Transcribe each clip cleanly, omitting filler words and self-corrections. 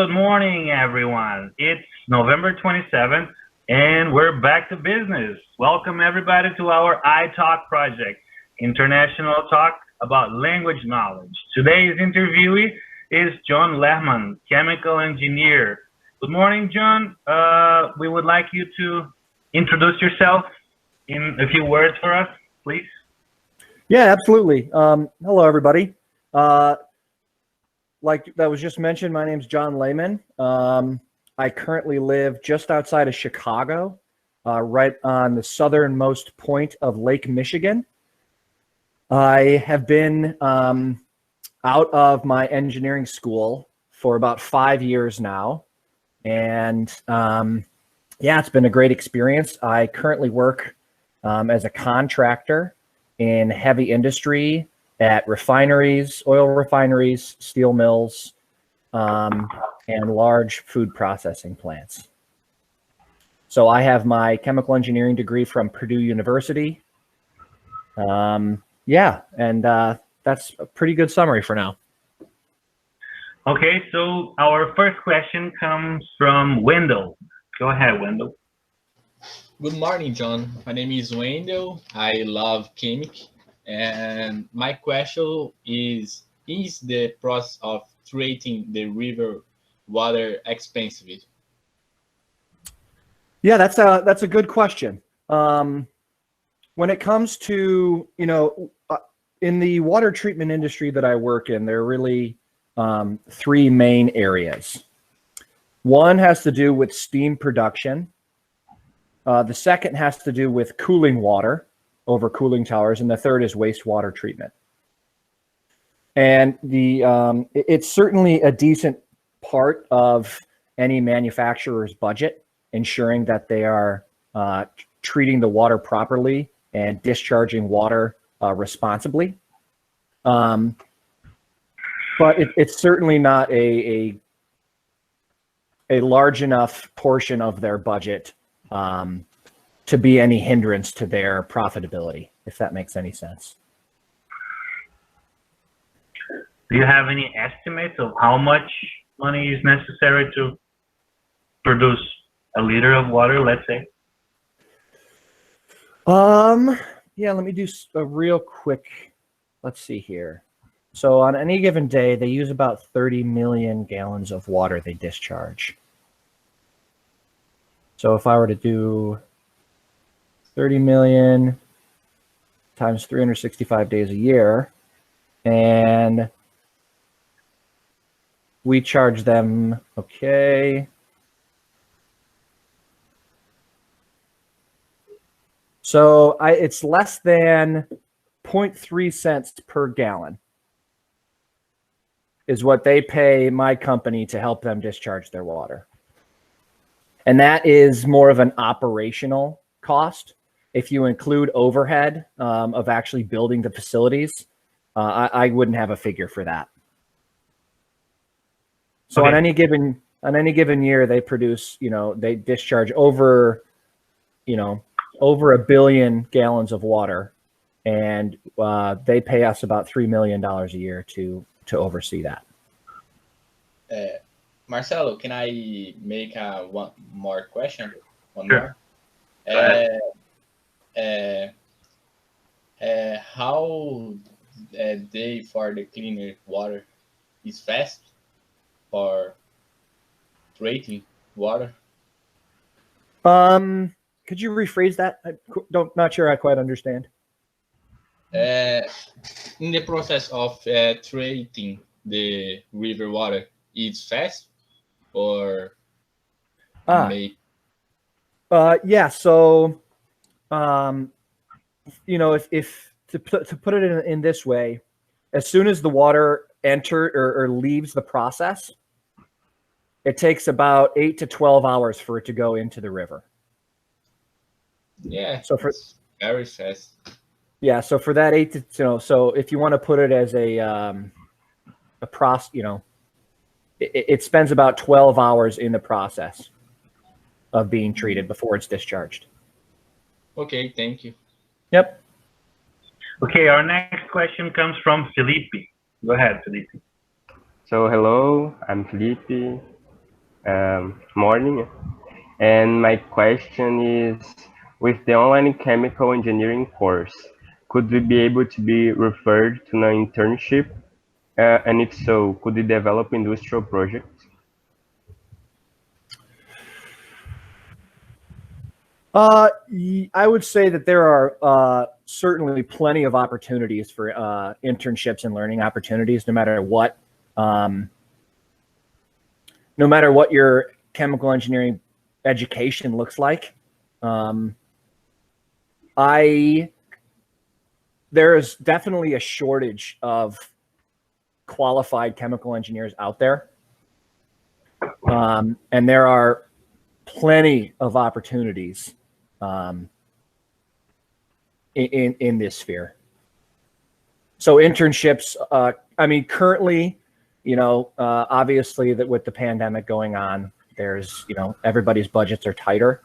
Good morning, everyone. It's November 27th, and we're back to business. Welcome, everybody, to our Italk project, international talk about language knowledge. Today's interviewee is John Lehmann, chemical engineer. Good morning, John. We would like you to introduce yourself in a few words for us, please. Yeah, absolutely. Hello, everybody. Like that was just mentioned, my name's John Lehmann. I currently live just outside of Chicago, right on the southernmost point of Lake Michigan. I have been out of my engineering school for about 5 years now. And yeah, it's been a great experience. I currently work as a contractor in heavy industry at refineries, oil refineries, steel mills, and large food processing plants. So I have my chemical engineering degree from Purdue University. Yeah, and that's a pretty good summary for now. Okay, so our first question comes from Wendell. Go ahead, Wendell. Good morning, John. My name is Wendell. I love chemical. And my question is the process of treating the river water expensive? Yeah, that's a good question. When it comes to, in the water treatment industry that I work in, there are really three main areas. One has to do with steam production. The second has to do with cooling water over cooling towers, and the third is wastewater treatment. And it's certainly a decent part of any manufacturer's budget, ensuring that they are treating the water properly and discharging water responsibly. But it's certainly not a large enough portion of their budget to be any hindrance to their profitability, if that makes any sense. Do you have any estimates of how much money is necessary to produce a liter of water, let's say? Yeah, let me do a real quick, let's see here. So on any given day, they use about 30 million gallons of water they discharge. So if I were to do 30 million times 365 days a year, and we charge them, okay. So it's less than 0.3 cents per gallon is what they pay my company to help them discharge their water. And that is more of an operational cost. If you include overhead of actually building the facilities, I wouldn't have a figure for that. So okay. on any given year, they produce, they discharge over, over 1 billion gallons of water, and they pay us about $3 million a year to oversee that. Marcelo, can I make one more question? Sure. How day for the cleaner water is fast for treating water? Could you rephrase that? Not sure I quite understand. In the process of treating the river water, it's fast or yeah. So, if to put it in this way, as soon as the water enters or leaves the process, it takes about 8 to 12 hours for it to go into the river. Yeah. So for very fast. Yeah. So for that 8 to so if you want to put it as it spends about 12 hours in the process of being treated before it's discharged. Okay, thank you. Yep. Okay, our next question comes from Felipe. Go ahead, Felipe. So hello, I'm Felipe. Morning. And my question is, with the online chemical engineering course, could we be able to be referred to an internship? And if so, could we develop industrial projects? I would say that there are certainly plenty of opportunities for internships and learning opportunities, no matter what your chemical engineering education looks like. There is definitely a shortage of qualified chemical engineers out there, and there are plenty of opportunities in this sphere. So internships, I mean, currently, obviously that with the pandemic going on, there's, everybody's budgets are tighter.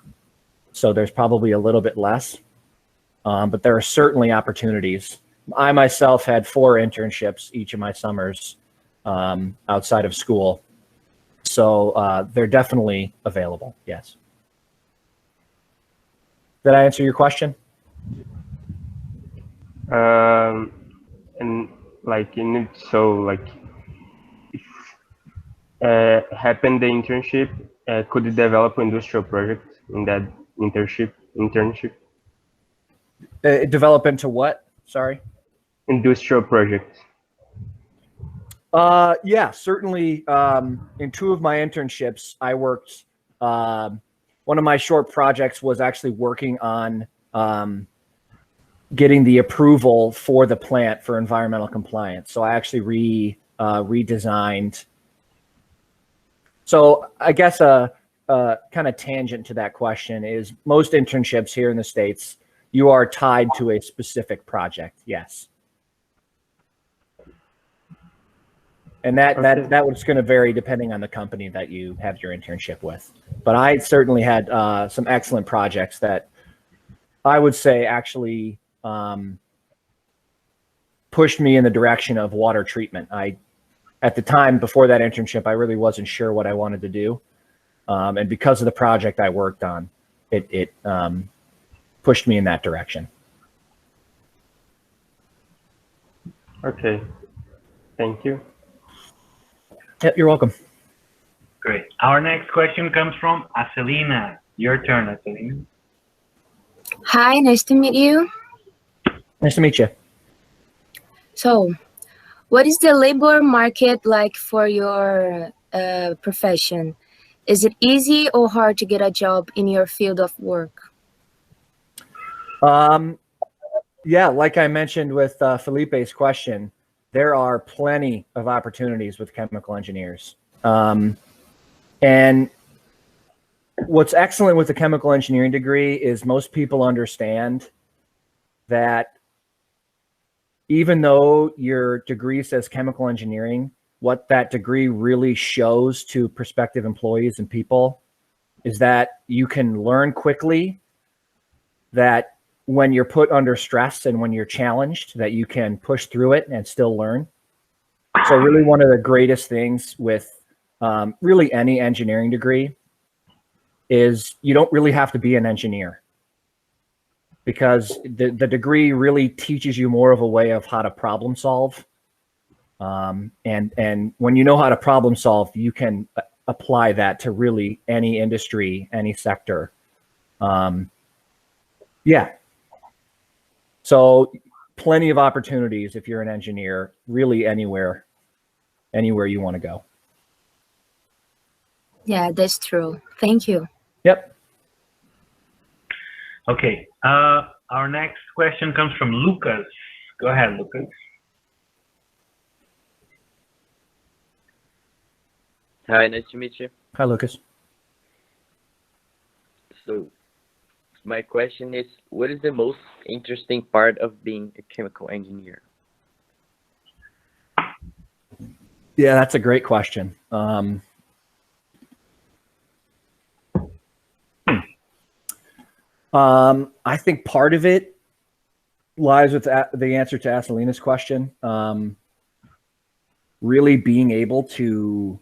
So there's probably a little bit less, but there are certainly opportunities. I myself had 4 internships each of my summers outside of school. So they're definitely available, yes. Did I answer your question? And like if happen the internship, could you develop industrial project in that internship? Develop into what? Sorry. Industrial project. Yeah, certainly. In 2 of my internships, I worked. One of my short projects was actually working on getting the approval for the plant for environmental compliance. So I actually redesigned. So I guess a kind of tangent to that question is most internships here in the States, you are tied to a specific project. Yes. And that was going to vary depending on the company that you have your internship with. But I certainly had some excellent projects that I would say actually pushed me in the direction of water treatment. At the time before that internship, I really wasn't sure what I wanted to do. And because of the project I worked on, it pushed me in that direction. Okay, thank you. Yep, you're welcome. Great. Our next question comes from Acelina. Your turn, Acelina. Hi, nice to meet you. Nice to meet you. So, what is the labor market like for your profession? Is it easy or hard to get a job in your field of work? Yeah, like I mentioned with Felipe's question, there are plenty of opportunities with chemical engineers. And what's excellent with the chemical engineering degree is most people understand that even though your degree says chemical engineering, what that degree really shows to prospective employees and people is that you can learn quickly, that when you're put under stress and when you're challenged, that you can push through it and still learn. So really one of the greatest things with really any engineering degree is you don't really have to be an engineer, because the degree really teaches you more of a way of how to problem solve. And when you know how to problem solve, you can apply that to really any industry, any sector. Yeah. So plenty of opportunities if you're an engineer, really anywhere you want to go. Yeah, that's true. Thank you. Yep. Okay. Our next question comes from Lucas. Go ahead, Lucas. Hi, nice to meet you. Hi, Lucas. So, my question is, what is the most interesting part of being a chemical engineer? Yeah, that's a great question. I think part of it lies with the answer to Acelina's question. Really being able to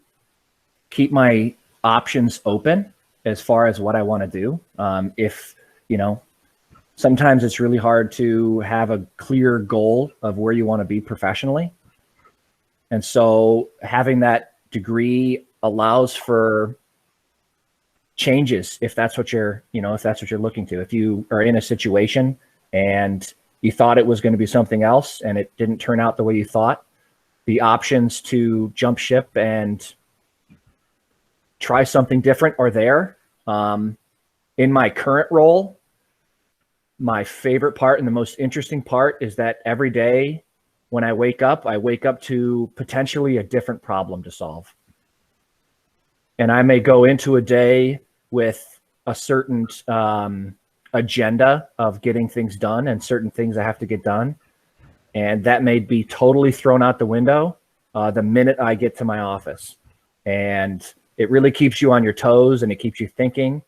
keep my options open as far as what I want to do. If, sometimes it's really hard to have a clear goal of where you want to be professionally. And so having that degree allows for changes if that's what you're looking to. If you are in a situation and you thought it was going to be something else and it didn't turn out the way you thought, the options to jump ship and try something different are there. In my current role, my favorite part and the most interesting part is that every day when I wake up to potentially a different problem to solve. And I may go into a day with a certain agenda of getting things done and certain things I have to get done. And that may be totally thrown out the window the minute I get to my office. And it really keeps you on your toes and it keeps you thinking.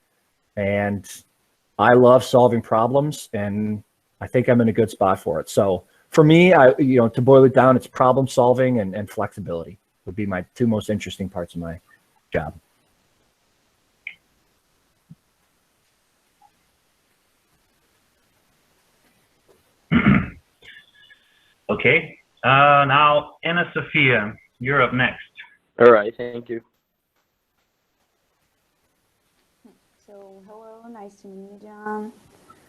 And I love solving problems, and I think I'm in a good spot for it. So for me, to boil it down, it's problem solving and flexibility would be my two most interesting parts of my job. Okay. Now, Anna Sophia, you're up next. All right, thank you. So, hello, nice to meet you, John.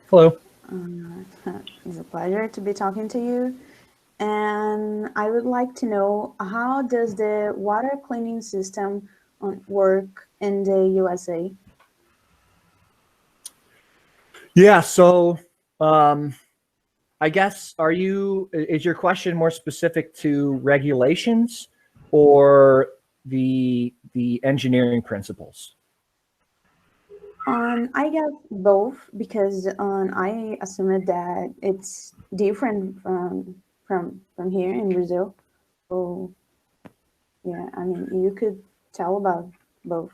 Hello. It's a pleasure to be talking to you. And I would like to know, how does the water cleaning system work in the USA? Yeah, so I guess, is your question more specific to regulations or the engineering principles? I guess both, because I assumed that it's different from here in Brazil. So yeah, I mean, you could tell about both.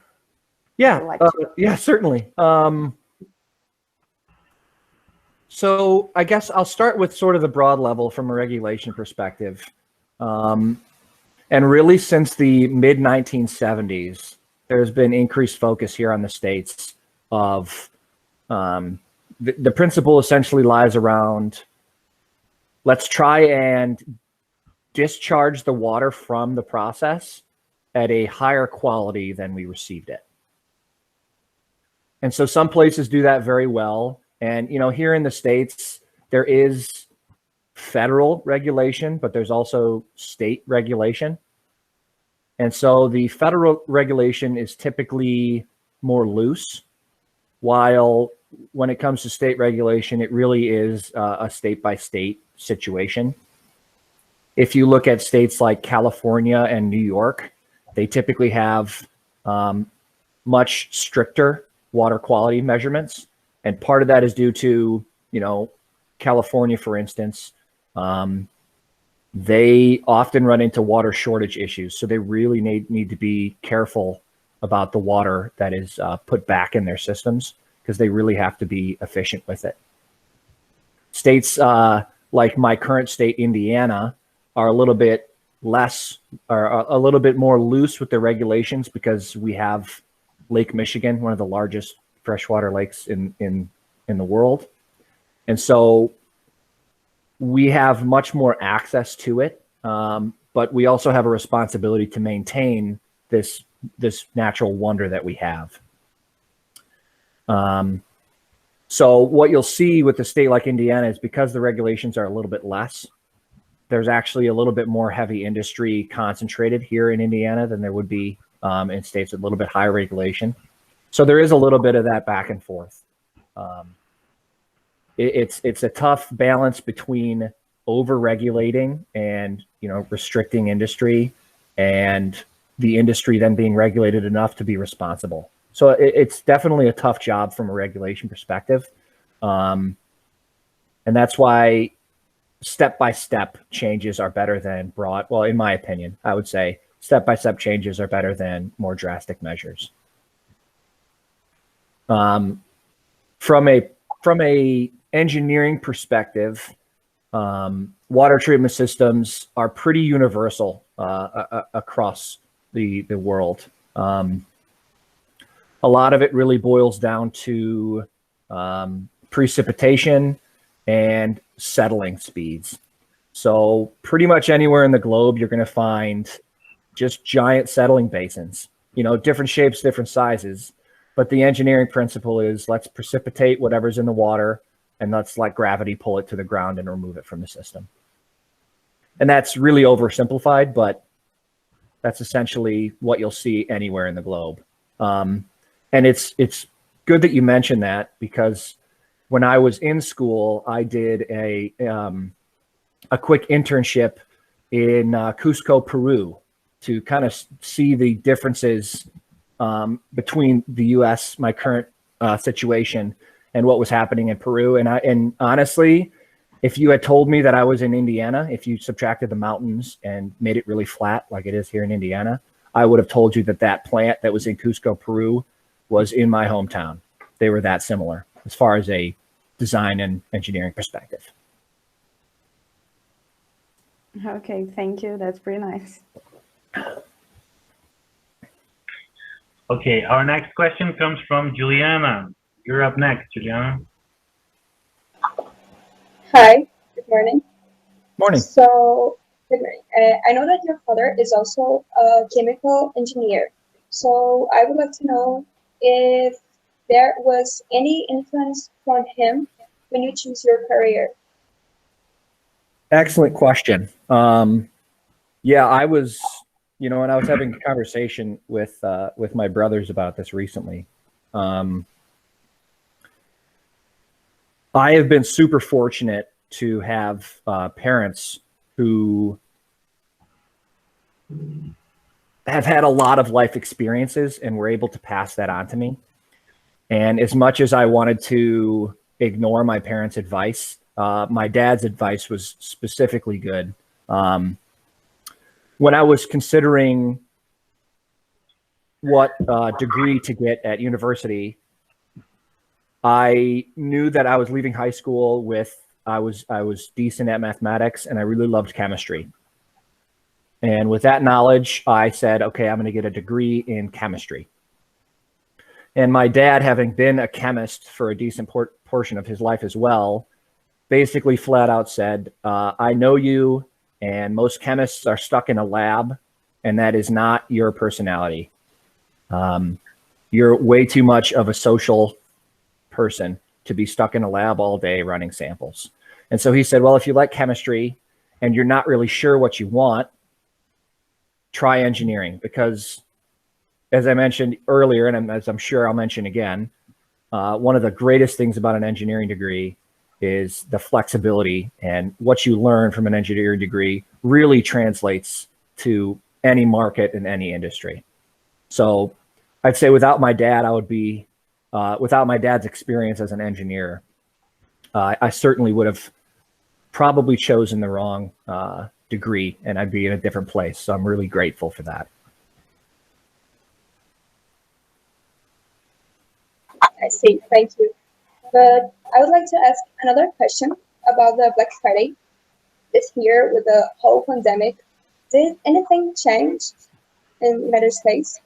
Yeah, yeah, certainly. So I guess I'll start with sort of the broad level from a regulation perspective. And really since the mid 1970s, there's been increased focus here on the States of the principle essentially lies around, let's try and discharge the water from the process at a higher quality than we received it. And so some places do that very well. And, here in the States, there is federal regulation, but there's also state regulation. And so the federal regulation is typically more loose, while when it comes to state regulation, it really is a state-by-state situation. If you look at states like California and New York, they typically have much stricter water quality measurements. And part of that is due to, California, for instance, they often run into water shortage issues. So they really need to be careful about the water that is put back in their systems, because they really have to be efficient with it. States like my current state, Indiana, are a little bit less, or a little bit more loose with their regulations, because we have Lake Michigan, one of the largest freshwater lakes in the world. And so we have much more access to it, but we also have a responsibility to maintain this natural wonder that we have. So what you'll see with a state like Indiana is, because the regulations are a little bit less, there's actually a little bit more heavy industry concentrated here in Indiana than there would be in states with a little bit higher regulation. So there is a little bit of that back and forth. It's a tough balance between over-regulating and restricting industry, and the industry then being regulated enough to be responsible. So it's definitely a tough job from a regulation perspective, and that's why step-by-step changes are better than broad. Well, in my opinion, I would say step-by-step changes are better than more drastic measures. From a engineering perspective, water treatment systems are pretty universal across the world. a lot of it really boils down to precipitation and settling speeds. So pretty much anywhere in the globe, you're going to find just giant settling basins, you know, different shapes, different sizes. But the engineering principle is let's precipitate whatever's in the water and let's let gravity pull it to the ground and remove it from the system. And that's really oversimplified, but that's essentially what you'll see anywhere in the globe. And it's good that you mentioned that, because when I was in school, I did a quick internship in Cusco, Peru, to kind of see the differences between the U.S., my current situation, and what was happening in Peru. And honestly, if you had told me that I was in Indiana, if you subtracted the mountains and made it really flat like it is here in Indiana, I would have told you that that plant that was in Cusco, Peru, was in my hometown. They were that similar as far as a design and engineering perspective. Okay, thank you. That's pretty nice. Okay, our next question comes from Juliana. You're up next, Juliana. Hi, good morning. Morning. So, good morning. I know that your father is also a chemical engineer. So I would like to know if there was any influence from him when you choose your career. Excellent question. Yeah, I was, you know, and I was having a conversation with my brothers about this recently. I have been super fortunate to have parents who have had a lot of life experiences and were able to pass that on to me. And as much as I wanted to ignore my parents' advice, my dad's advice was specifically good. When I was considering what degree to get at university, I knew that I was leaving high school with, I was decent at mathematics and I really loved chemistry. And with that knowledge, I said, okay, I'm going to get a degree in chemistry. And my dad, having been a chemist for a decent portion of his life as well, basically flat out said, I know you, and most chemists are stuck in a lab, and that is not your personality. You're way too much of a social person to be stuck in a lab all day running samples. And so he said, well, if you like chemistry and you're not really sure what you want, try engineering, because as I mentioned earlier, and as I'm sure I'll mention again, one of the greatest things about an engineering degree is the flexibility, and what you learn from an engineering degree really translates to any market in any industry. So I'd say without my dad, I would be, without my dad's experience as an engineer, I certainly would have probably chosen the wrong degree, and I'd be in a different place. So I'm really grateful for that. I see, thank you. But I would like to ask another question about the Black Friday. This year with the whole pandemic, did anything change in the United States?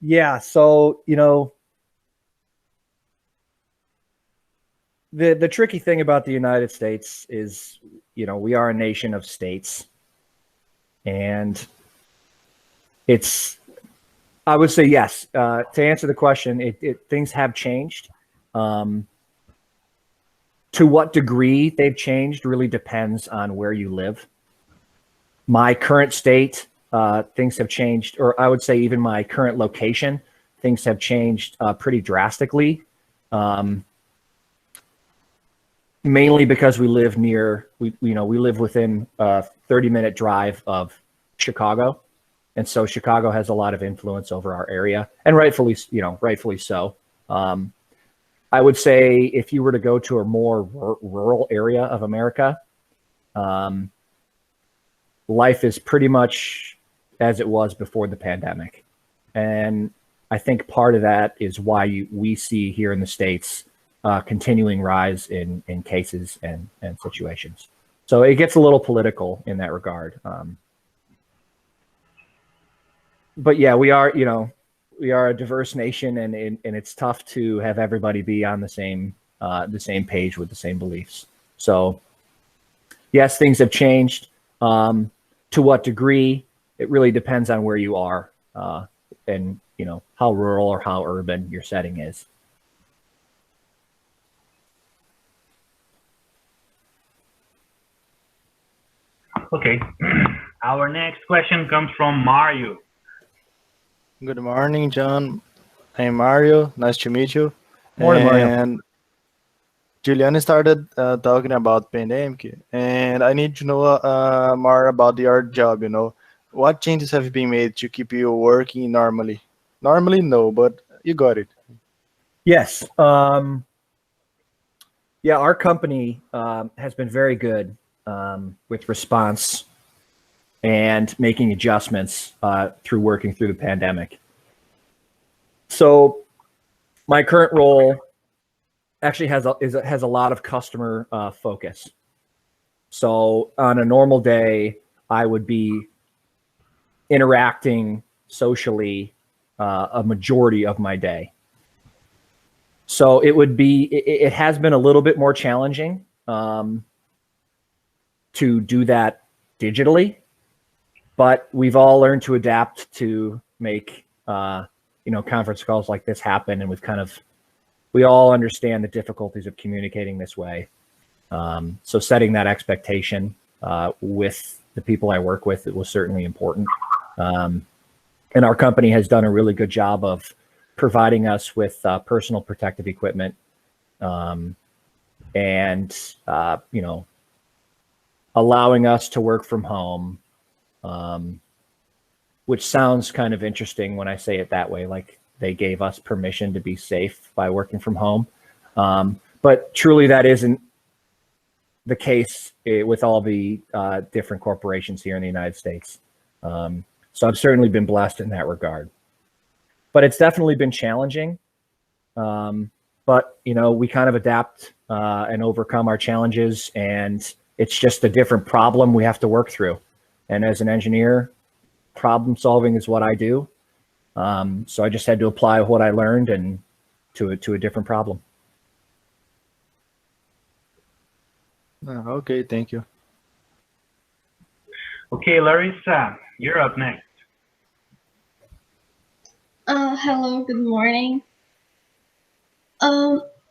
Yeah, so, you know, the tricky thing about the United States is, you know, we are a nation of states, and it's, I would say yes. To answer the question, things have changed. To what degree they've changed really depends on where you live. My current state, things have changed, or I would say even my current location, things have changed pretty drastically. Mainly because we live near, we live within a 30-minute drive of Chicago. And so Chicago has a lot of influence over our area, and rightfully so. I would say if you were to go to a more rural area of America, life is pretty much as it was before the pandemic. And I think part of that is why we see here in the States continuing rise in cases and situations. So it gets a little political in that regard. but yeah, we are, we are a diverse nation, and it's tough to have everybody be on the same page with the same beliefs. So yes, things have changed. To what degree, it really depends on where you are, and how rural or how urban your setting is. Okay. Our next question comes from Mario. Good morning, John. I'm Mario. Nice to meet you. Morning, Mario. And Julian started talking about pandemic, and I need to know more about your job. What changes have been made to keep you working normally? Normally, no, but you got it. Yes. Yeah, our company has been very good with response and making adjustments through working through the pandemic. So my current role actually has a lot of customer focus. So on a normal day, I would be interacting socially a majority of my day. So it has been a little bit more challenging to do that digitally, but we've all learned to adapt to make conference calls like this happen, and we all understand the difficulties of communicating this way. So setting that expectation with the people I work with, it was certainly important. And our company has done a really good job of providing us with personal protective equipment, and allowing us to work from home, which sounds kind of interesting when I say it that way, like they gave us permission to be safe by working from home. But truly that isn't the case with all the different corporations here in the United States. So I've certainly been blessed in that regard. But it's definitely been challenging. But we kind of adapt and overcome our challenges, and it's just a different problem we have to work through. And as an engineer, problem solving is what I do. So I just had to apply what I learned and to a different problem. Okay, thank you. Okay, Larissa, you're up next. Hello, good morning.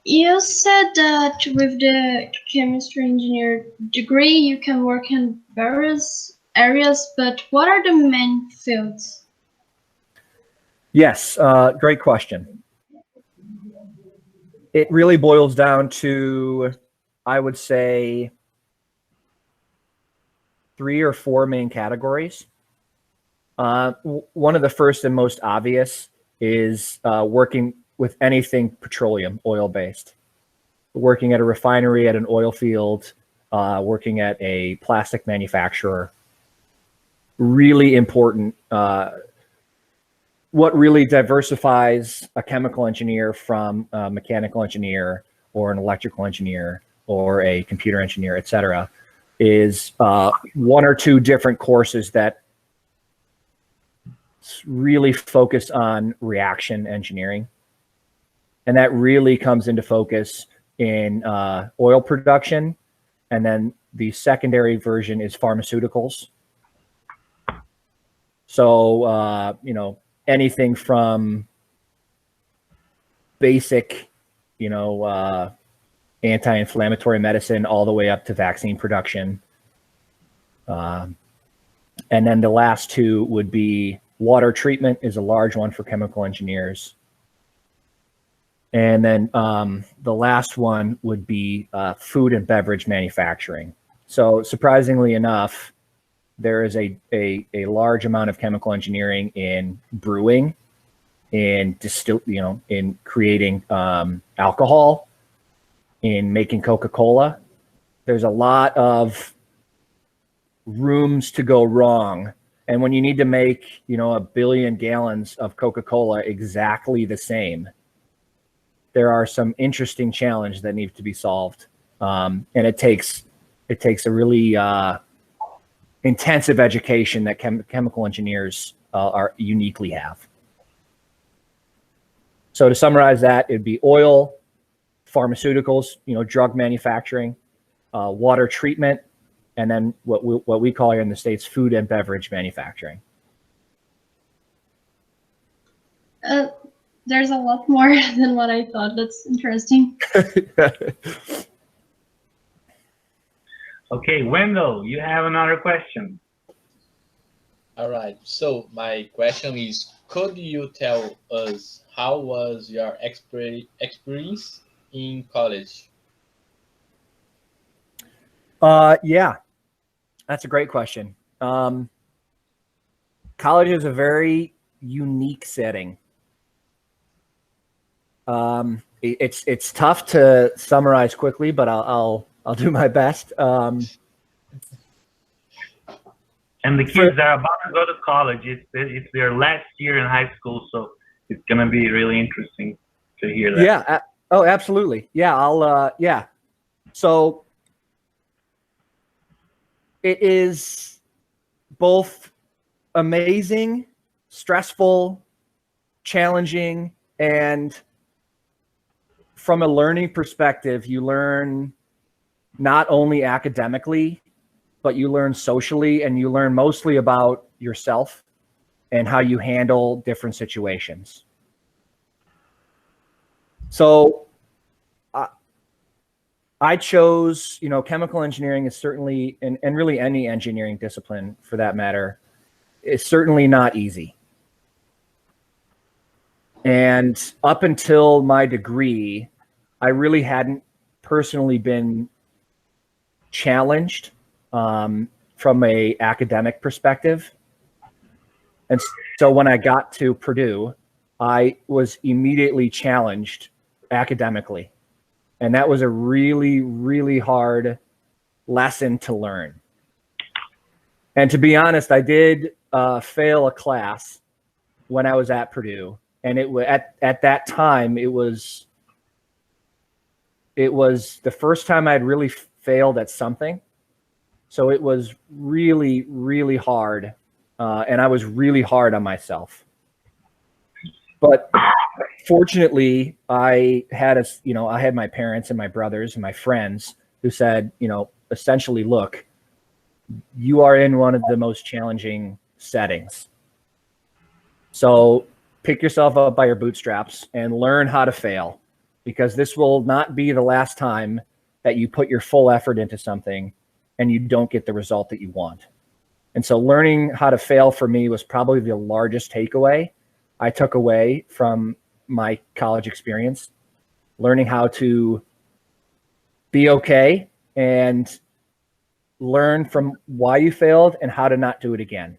You said that with the chemistry engineer degree, you can work in various areas, but what are the main fields? Yes, great question. It really boils down to, I would say, 3 or 4 main categories. One of the first and most obvious is working with anything petroleum, oil-based. Working at a refinery, at an oil field, working at a plastic manufacturer. Really important. What really diversifies a chemical engineer from a mechanical engineer or an electrical engineer or a computer engineer, et cetera, is 1 or 2 different courses that really focus on reaction engineering. And that really comes into focus in oil production. And then the secondary version is pharmaceuticals. So, anything from basic, anti-inflammatory medicine all the way up to vaccine production. And then the last 2 would be water treatment is a large one for chemical engineers. And then the last one would be food and beverage manufacturing. So surprisingly enough, there is a large amount of chemical engineering in brewing, in in creating alcohol, in making Coca-Cola. There's a lot of rooms to go wrong. And when you need to make, 1 billion gallons of Coca-Cola exactly the same, there are some interesting challenges that need to be solved. And it takes a really intensive education that chemical engineers are uniquely have. So to summarize that, it'd be oil, pharmaceuticals, drug manufacturing, water treatment, and then what we call here in the States, food and beverage manufacturing. There's a lot more than what I thought. That's interesting. Okay, Wendell, you have another question. All right. So my question is, could you tell us how was your experience in college? Yeah, that's a great question. College is a very unique setting. It's tough to summarize quickly, but I'll do my best. And the kids that are about to go to college, it's their last year in high school, so it's gonna be really interesting to hear that. Yeah. Oh, absolutely. Yeah. Yeah. So it is both amazing, stressful, challenging, and from a learning perspective, you learn not only academically, but you learn socially, and you learn mostly about yourself and how you handle different situations. So I chose, chemical engineering is certainly, and really any engineering discipline for that matter, is certainly not easy. And up until my degree, I really hadn't personally been challenged from a academic perspective. And so when I got to Purdue, I was immediately challenged academically. And that was a really, really hard lesson to learn. And to be honest, I did fail a class when I was at Purdue. And it was at that time, it was the first time I'd really failed at something. So it was really, really hard. And I was really hard on myself. But fortunately, I had my parents and my brothers and my friends who said, essentially, look, you are in one of the most challenging settings. So pick yourself up by your bootstraps and learn how to fail, because this will not be the last time that you put your full effort into something and you don't get the result that you want. And so learning how to fail for me was probably the largest takeaway I took away from my college experience, learning how to be okay and learn from why you failed and how to not do it again.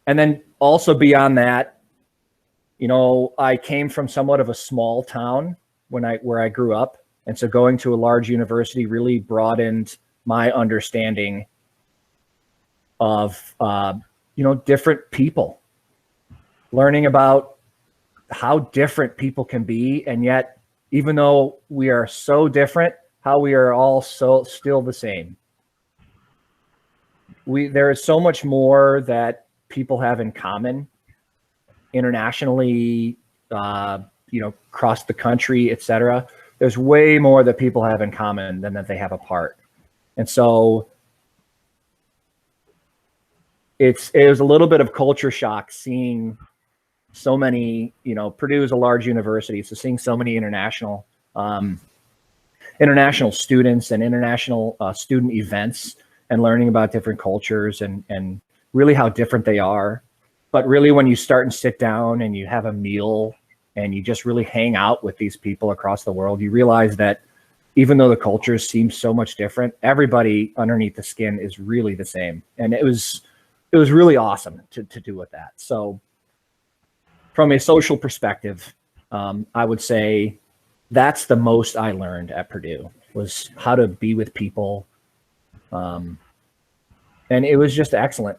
And then also beyond that, I came from somewhat of a small town where I grew up. And so going to a large university really broadened my understanding of, different people, learning about how different people can be. And yet, even though we are so different, how we are all so still the same. There is so much more that people have in common internationally, across the country, etc. There's way more that people have in common than that they have apart. And so it was a little bit of culture shock seeing so many, Purdue is a large university, so seeing so many international students and international student events and learning about different cultures and really how different they are. But really when you start and sit down and you have a meal and you just really hang out with these people across the world, you realize that even though the cultures seem so much different, everybody underneath the skin is really the same. And it was really awesome to do with that. So from a social perspective, I would say that's the most I learned at Purdue, was how to be with people. And it was just excellent.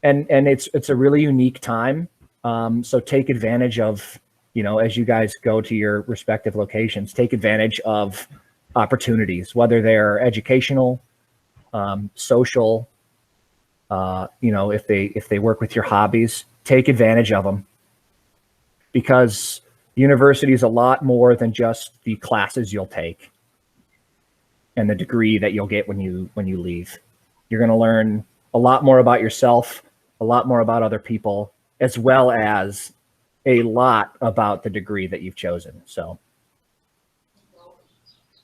And it's a really unique time. So take advantage of, as you guys go to your respective locations, take advantage of opportunities, whether they're educational, social, if they work with your hobbies, take advantage of them, because university is a lot more than just the classes you'll take and the degree that you'll get when you leave. You're going to learn a lot more about yourself, a lot more about other people, as well as a lot about the degree that you've chosen. So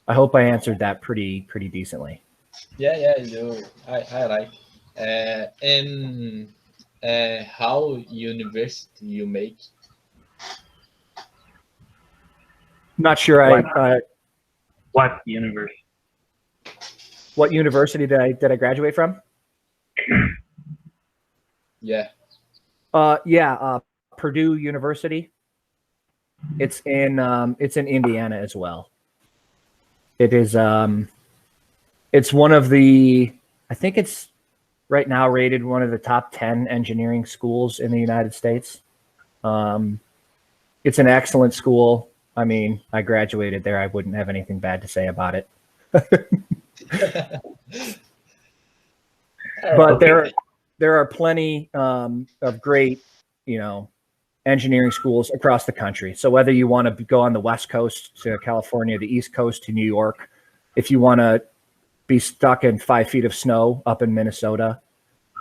I hope I answered that pretty decently. Yeah, I like. And how university you make? Not sure What university? what university did I graduate from? Yeah. Purdue University. It's in Indiana as well. It is it's one of the, I think it's right now rated one of the top 10 engineering schools in the United States. It's an excellent school. I mean, I graduated there. I wouldn't have anything bad to say about it. But there are plenty of great, engineering schools across the country. So whether you want to go on the West Coast to California, the East Coast to New York, if you want to be stuck in 5 feet of snow up in Minnesota,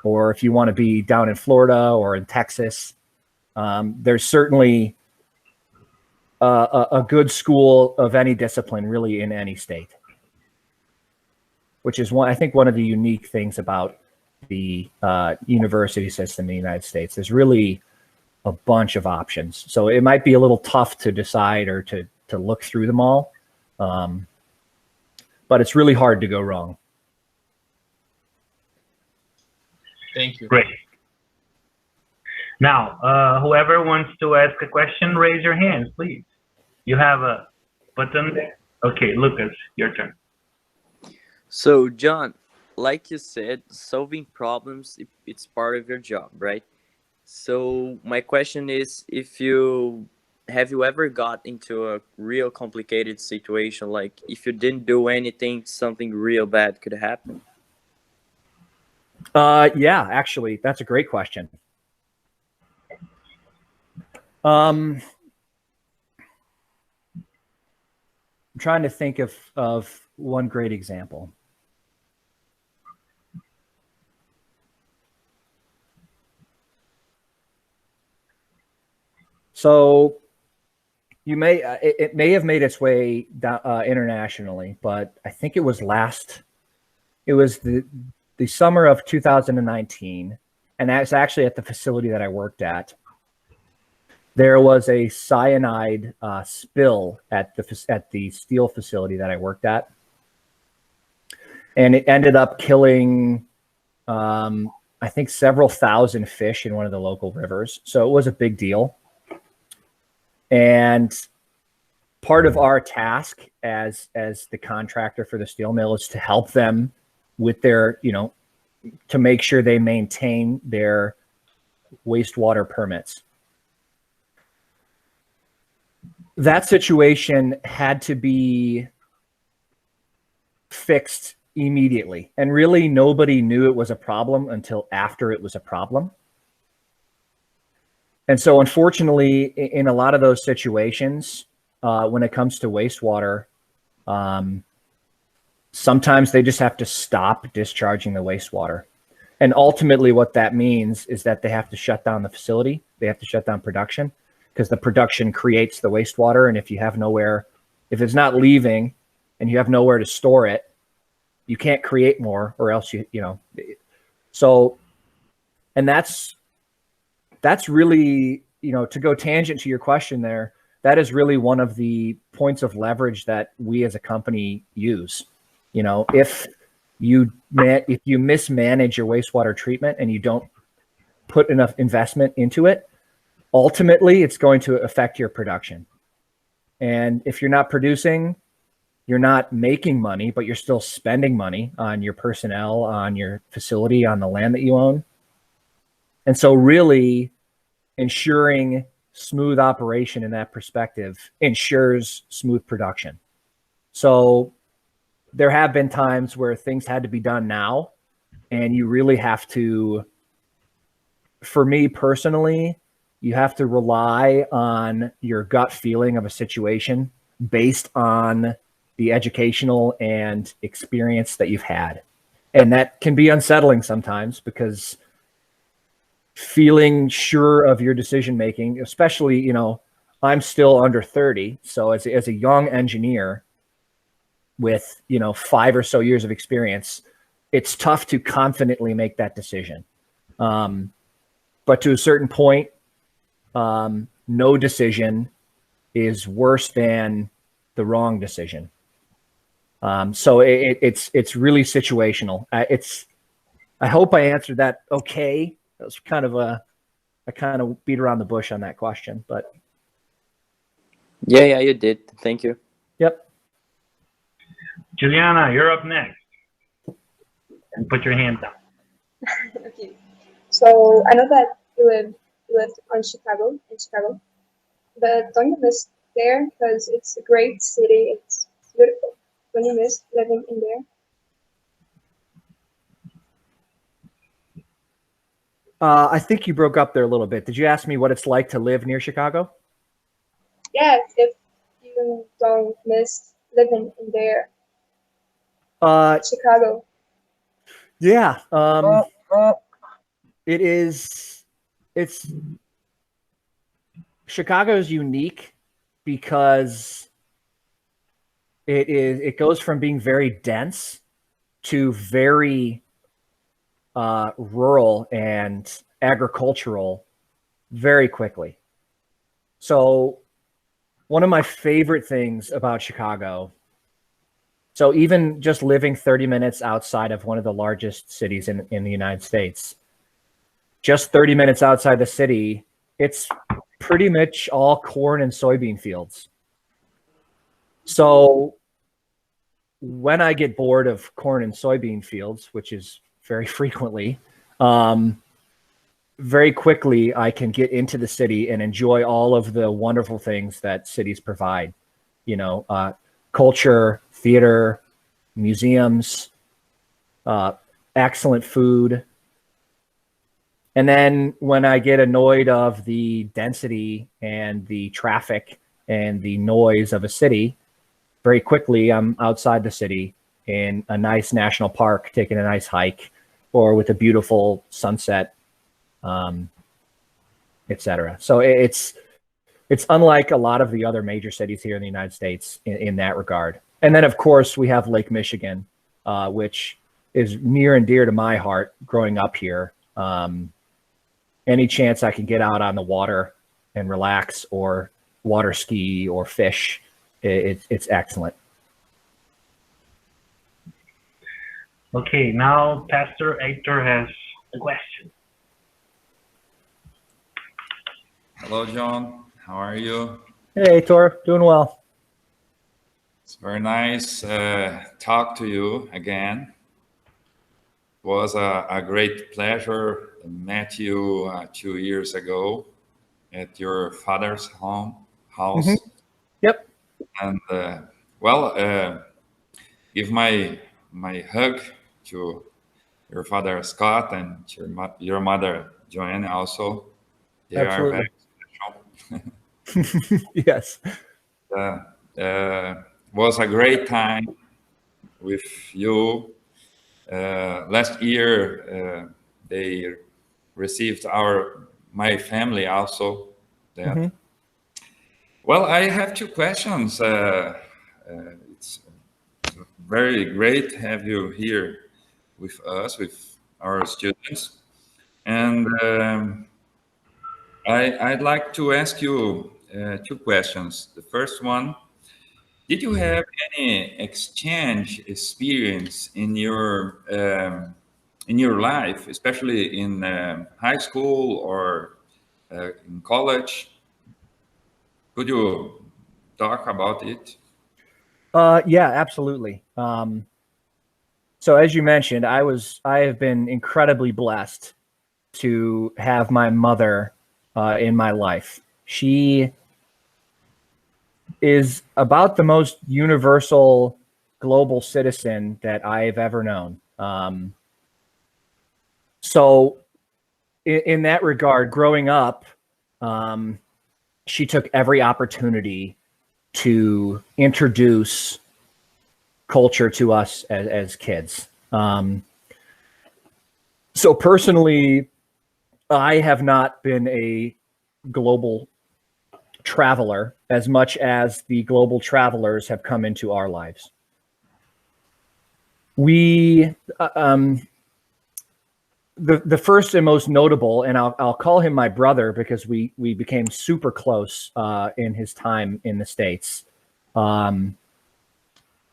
or if you want to be down in Florida or in Texas, there's certainly a good school of any discipline really in any state, which is I think one of the unique things about the university system in the United States. There's really a bunch of options. So it might be a little tough to decide or to look through them all. But it's really hard to go wrong. Thank you. Great. Now, whoever wants to ask a question, raise your hand, please. You have a button there. Okay, Lucas, your turn. So, John, like you said, solving problems, it's part of your job, right? So my question is, have you ever got into a real complicated situation? Like if you didn't do anything, something real bad could happen? Yeah, actually, that's a great question. I'm trying to think of one great example. So it may have made its way down, internationally, but I think it was the summer of 2019, and that's actually at the facility that I worked at. There was a cyanide spill at the steel facility that I worked at, and it ended up killing, I think, several thousand fish in one of the local rivers. So it was a big deal. And part of our task as the contractor for the steel mill is to help them with their, to make sure they maintain their wastewater permits. That situation had to be fixed immediately. And really nobody knew it was a problem until after it was a problem. And so unfortunately, in a lot of those situations, when it comes to wastewater, sometimes they just have to stop discharging the wastewater. And ultimately what that means is that they have to shut down the facility. They have to shut down production because the production creates the wastewater. And if you have nowhere, if it's not leaving and you have nowhere to store it, you can't create more, or else so, and that's really, to go tangent to your question there, that is really one of the points of leverage that we as a company use. If you mismanage your wastewater treatment and you don't put enough investment into it, ultimately it's going to affect your production. And if you're not producing, you're not making money, but you're still spending money on your personnel, on your facility, on the land that you own. And so really ensuring smooth operation in that perspective ensures smooth production. So there have been times where things had to be done now, And you really have to, for me personally, you have to rely on your gut feeling of a situation based on the educational and experience that you've had. And that can be unsettling sometimes, because feeling sure of your decision making, especially, you know, I'm still under 30. So as a young engineer with, you know, 5 or so years of experience, it's tough to confidently make that decision. But to a certain point, no decision is worse than the wrong decision. So it's really situational. I hope I answered that okay. That was kind of I kind of beat around the bush on that question, but Yeah, you did. Thank you. yep. Juliana, you're up next. And put your hand down. Okay. So I know that you lived in Chicago, but don't you miss there? Because it's a great city. It's beautiful. Don't you miss living in there? I think you broke up there a little bit. Did you ask me what it's like to live near Chicago? Yes, if you don't miss living in there, Chicago. Yeah. It's Chicago is unique because it goes from being very dense to very rural and agricultural very quickly. So one of my favorite things about Chicago, so even just living 30 minutes outside of one of the largest cities in the United States, just 30 minutes outside the city, it's pretty much all corn and soybean fields. So when I get bored of corn and soybean fields, which is very frequently, very quickly I can get into the city and enjoy all of the wonderful things that cities provide. You know, culture, theater, museums, excellent food. And then when I get annoyed of the density and the traffic and the noise of a city, very quickly I'm outside the city in a nice national park, taking a nice hike, or with a beautiful sunset, etc. So it's unlike a lot of the other major cities here in the United States in that regard. And then, of course, we have Lake Michigan, which is near and dear to my heart growing up here. Any chance I can get out on the water and relax or water ski or fish, it's excellent. Okay, now Pastor Hector has a question. Hello, John. How are you? Hey, Tor, doing well. It's very nice talk to you again. It was a great pleasure. I met you 2 years ago at your father's house. Mm-hmm. Yep. And well, give my hug to your father Scott and to your mother Joanne also. They Absolutely. are very special. Yes. Was a great time with you. Last year, they received my family also. Mm-hmm. Well, I have 2 questions. It's very great to have you here with us, with our students. And I'd like to ask you 2 questions. The first one, did you have any exchange experience in your life, especially in high school or in college? Could you talk about it? Yeah, absolutely. So as you mentioned, I have been incredibly blessed to have my mother in my life. She is about the most universal global citizen that I've ever known. So in that regard, growing up, she took every opportunity to introduce culture to us as kids. So personally, I have not been a global traveler as much as the global travelers have come into our lives. We, the first and most notable, and I'll call him my brother because we became super close in his time in the States.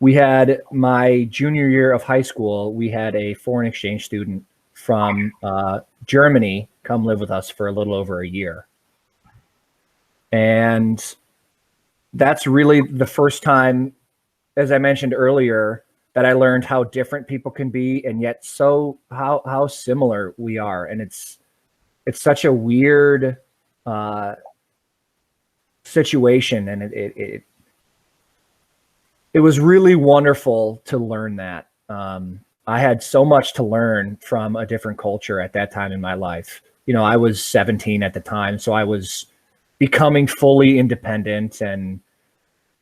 We had my junior year of high school, we had a foreign exchange student from Germany come live with us for a little over a year. And that's really the first time, as I mentioned earlier, that I learned how different people can be, and yet how similar we are. And it's such a weird situation, and it was really wonderful to learn that. I had so much to learn from a different culture at that time in my life. You know, I was 17 at the time, so I was becoming fully independent, and,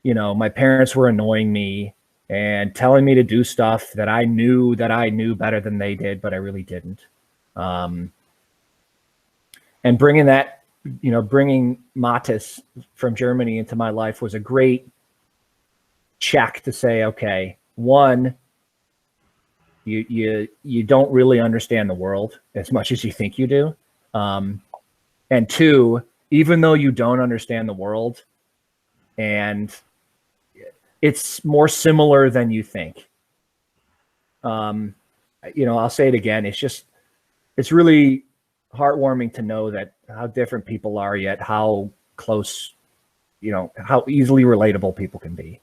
you know, my parents were annoying me and telling me to do stuff that I knew better than they did, but I really didn't. And bringing that, you know, bringing Matis from Germany into my life was a great check to say, okay, one, you don't really understand the world as much as you think you do. And two, even though you don't understand the world, and it's more similar than you think. You know, I'll say it again. It's really heartwarming to know that how different people are, yet how close, you know, how easily relatable people can be.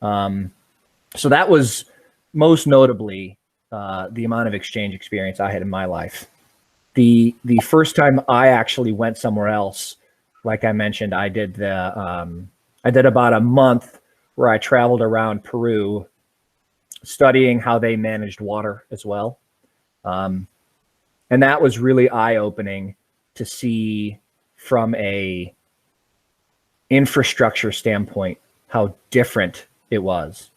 So that was most notably the amount of exchange experience I had in my life. The first time I actually went somewhere else, like I mentioned, I did about a month where I traveled around Peru, studying how they managed water as well. And that was really eye-opening to see from a infrastructure standpoint how different it was,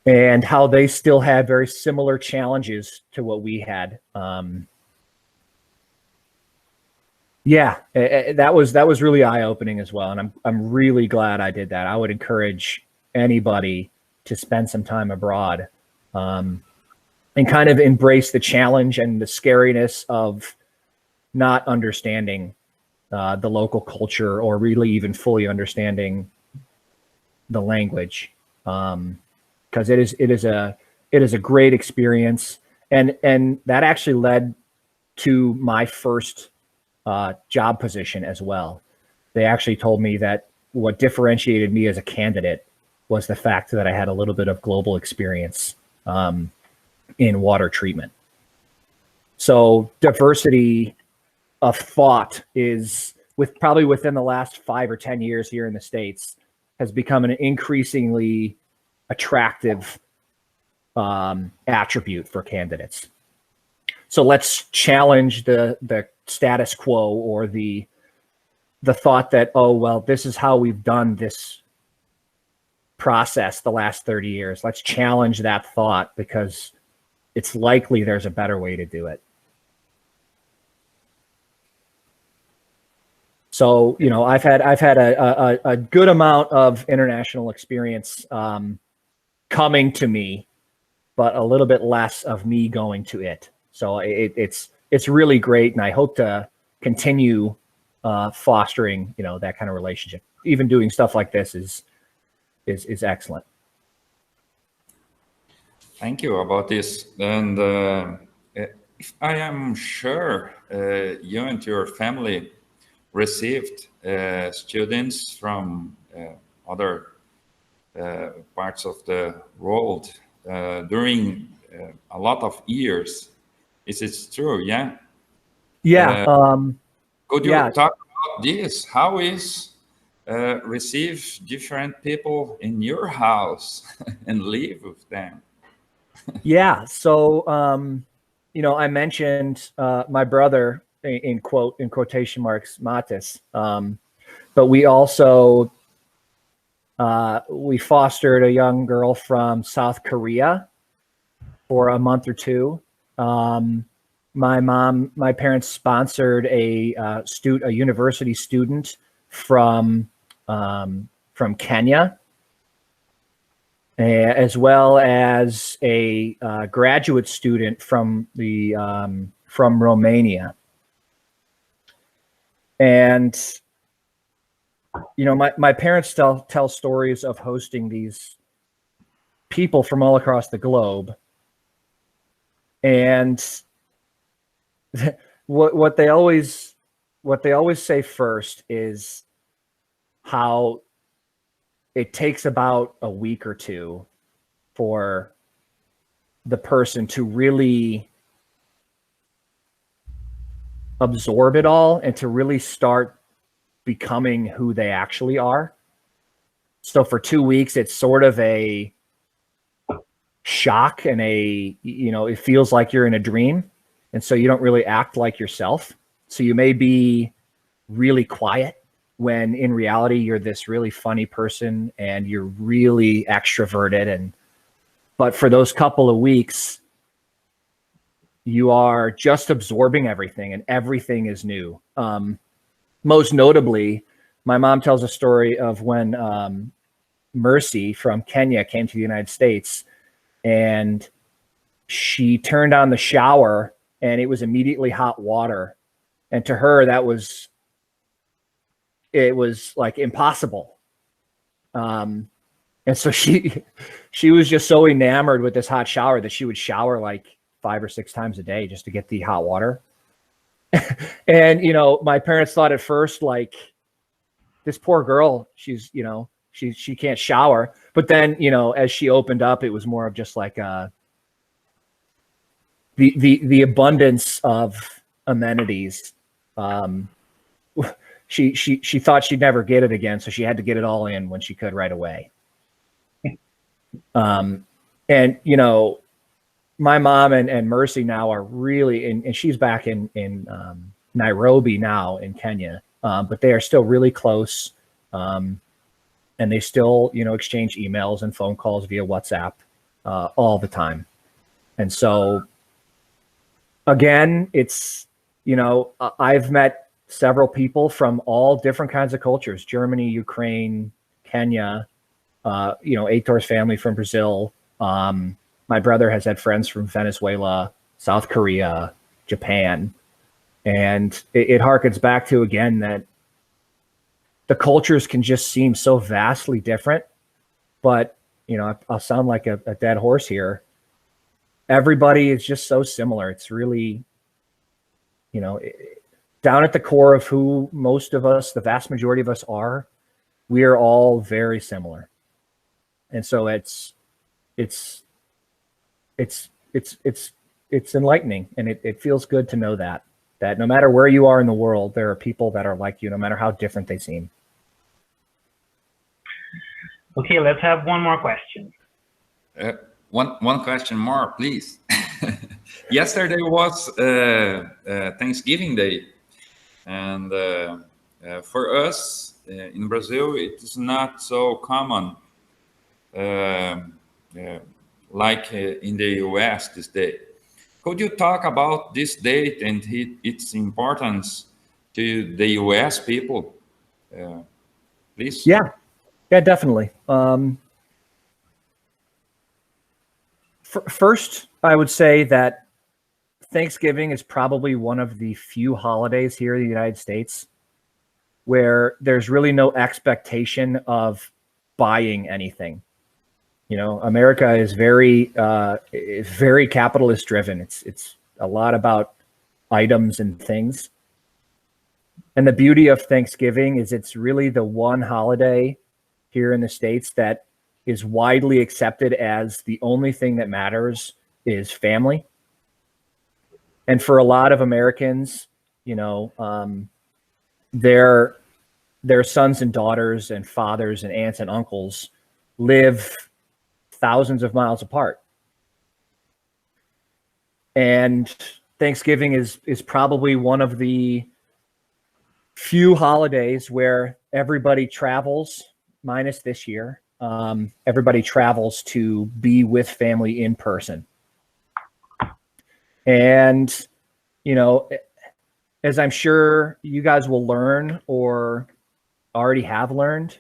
and how they still had very similar challenges to what we had. Yeah, that was really eye-opening as well, and I'm really glad I did that. I would encourage anybody to spend some time abroad, and kind of embrace the challenge and the scariness of not understanding the local culture, or really even fully understanding the language, because it is a great experience, and that actually led to my first job position as well. They actually told me that what differentiated me as a candidate was the fact that I had a little bit of global experience in water treatment. So diversity of thought is, probably within the last 5 or 10 years here in the States, has become an increasingly attractive attribute for candidates. So let's challenge the status quo, or the thought that, oh, well, this is how we've done this process the last 30 years. Let's challenge that thought, because it's likely there's a better way to do it. So, you know, I've had a good amount of international experience coming to me, but a little bit less of me going to it. So it's really great, and I hope to continue fostering, you know, that kind of relationship. Even doing stuff like this is excellent. Thank you about this. And if I am sure you and your family received students from other parts of the world during a lot of years. Is it true? Yeah. Yeah. Could you yeah. talk about this? How is receive different people in your house and live with them? Yeah. So, I mentioned my brother in quotation marks, Matis. But we also we fostered a young girl from South Korea for a month or two. My parents sponsored a university student from Kenya, as well as a graduate student from Romania. And my parents tell stories of hosting these people from all across the globe, and what they always say first is how it takes about a week or two for the person to really absorb it all and to really start becoming who they actually are. So for 2 weeks, it's sort of a shock and it feels like you're in a dream. And so you don't really act like yourself. So you may be really quiet when in reality you're this really funny person and you're really extroverted. But for those couple of weeks, you are just absorbing everything and everything is new. Most notably, my mom tells a story of when Mercy from Kenya came to the United States, and she turned on the shower and it was immediately hot water. And to her, it was like impossible. And so she was just so enamored with this hot shower that she would shower like 5 or 6 times a day just to get the hot water. And, my parents thought at first, like, this poor girl, she can't shower. But then, as she opened up, it was more of just like the abundance of amenities. She thought she'd never get it again, so she had to get it all in when she could right away. And my mom and Mercy now are really, and she's back in Nairobi now in Kenya, but they are still really close, and they still exchange emails and phone calls via WhatsApp all the time. And so again, it's I've met several people from all different kinds of cultures: Germany, Ukraine, Kenya, Aitor's family from Brazil. My brother has had friends from Venezuela, South Korea, Japan. And it harkens back to, again, that the cultures can just seem so vastly different. But, I'll sound like a dead horse here. Everybody is just so similar. It's really, down at the core of who most of us, the vast majority of us are, we are all very similar. And so it's enlightening, and it feels good to know that no matter where you are in the world, there are people that are like you, no matter how different they seem. Okay, let's have one more question. One question more, please. Yesterday was Thanksgiving Day, and for us in Brazil, it is not so common like in the US this day. Could you talk about this date and its importance to the US people, please? Yeah, definitely. First, I would say that Thanksgiving is probably one of the few holidays here in the United States where there's really no expectation of buying anything. America is very capitalist driven. It's a lot about items and things. And the beauty of Thanksgiving is it's really the one holiday here in the States that is widely accepted as the only thing that matters is family. And for a lot of Americans, their sons and daughters and fathers and aunts and uncles live thousands of miles apart. And Thanksgiving is probably one of the few holidays where everybody travels, minus this year. Everybody travels to be with family in person. And, you know, as I'm sure you guys will learn or already have learned,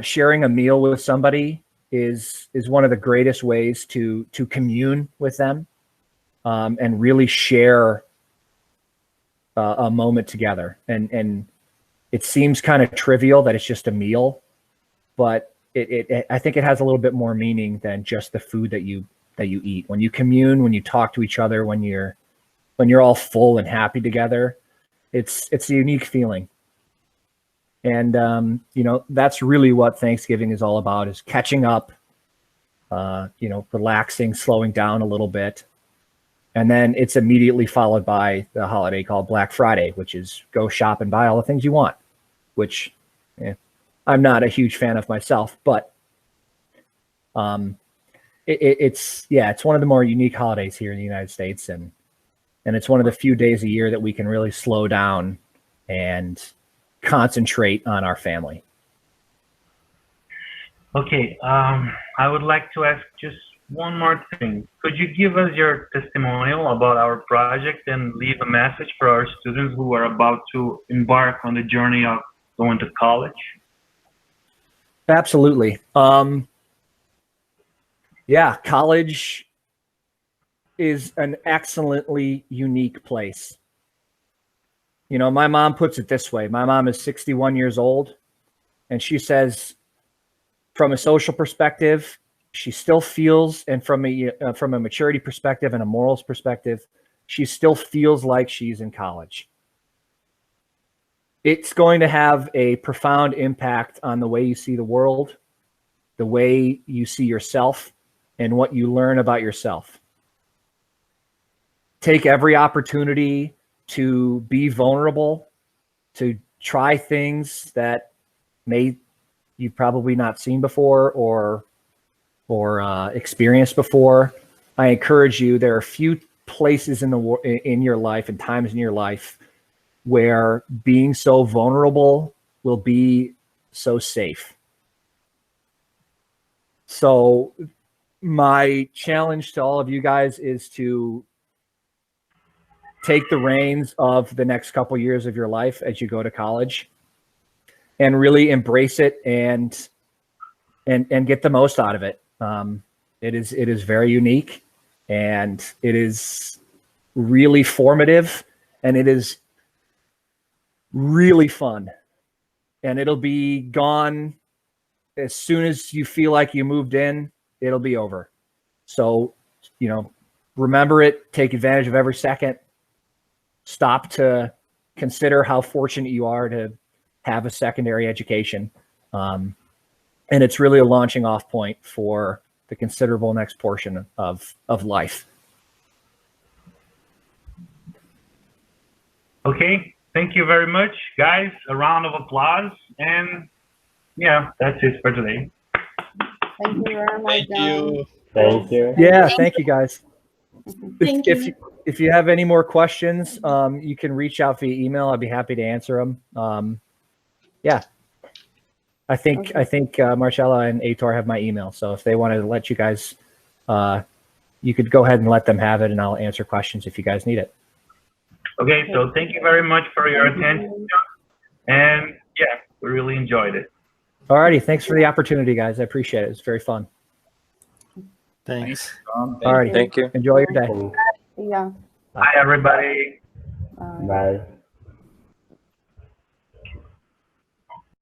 sharing a meal with somebody is one of the greatest ways to commune with them, and really share a moment together. And it seems kind of trivial that it's just a meal, but I think it has a little bit more meaning than just the food that you eat. When you commune, when you talk to each other, when you're all full and happy together, it's a unique feeling. And you know, that's really what Thanksgiving is all about, is catching up, you know, relaxing, slowing down a little bit. And then it's immediately followed by the holiday called Black Friday, which is go shop and buy all the things you want, which I'm not a huge fan of myself, but it's one of the more unique holidays here in the United States. And it's one of the few days a year that we can really slow down and concentrate on our family. Okay, I would like to ask just one more thing. Could you give us your testimonial about our project and leave a message for our students who are about to embark on the journey of going to college? Absolutely. Yeah, college is an excellently unique place. You know, my mom puts it this way. My mom is 61 years old, and she says, from a social perspective, she still feels, and from a maturity perspective and a morals perspective, she still feels like she's in college. It's going to have a profound impact on the way you see the world, the way you see yourself, and what you learn about yourself. Take every opportunity to be vulnerable, to try things that you've probably not seen before or experienced before. I encourage you. There are few places in your life and times in your life where being so vulnerable will be so safe. So my challenge to all of you guys is to take the reins of the next couple years of your life as you go to college and really embrace it and get the most out of it. It is very unique, and it is really formative, and it is really fun, and it'll be gone as soon as you feel like you moved in. It'll be over. So, you know, remember it, take advantage of every second, stop to consider how fortunate you are to have a secondary education. And it's really a launching off point for the considerable next portion of life. Okay, thank you very much, guys. A round of applause. And yeah, that's it for today. Thank you very much, Thank you. Thank you. Yeah, thank you guys. Thank you. If you have any more questions, you can reach out via email. I'd be happy to answer them. Yeah. I think Marcella and Aitor have my email. So if they wanted to let you guys, you could go ahead and let them have it, and I'll answer questions if you guys need it. Okay, so thank you very much for your attention. And yeah, we really enjoyed it. All righty. Thanks for the opportunity, guys. I appreciate it. It's very fun. Thanks. All righty. Thank you. Enjoy your day. Yeah. Bye, everybody. Bye.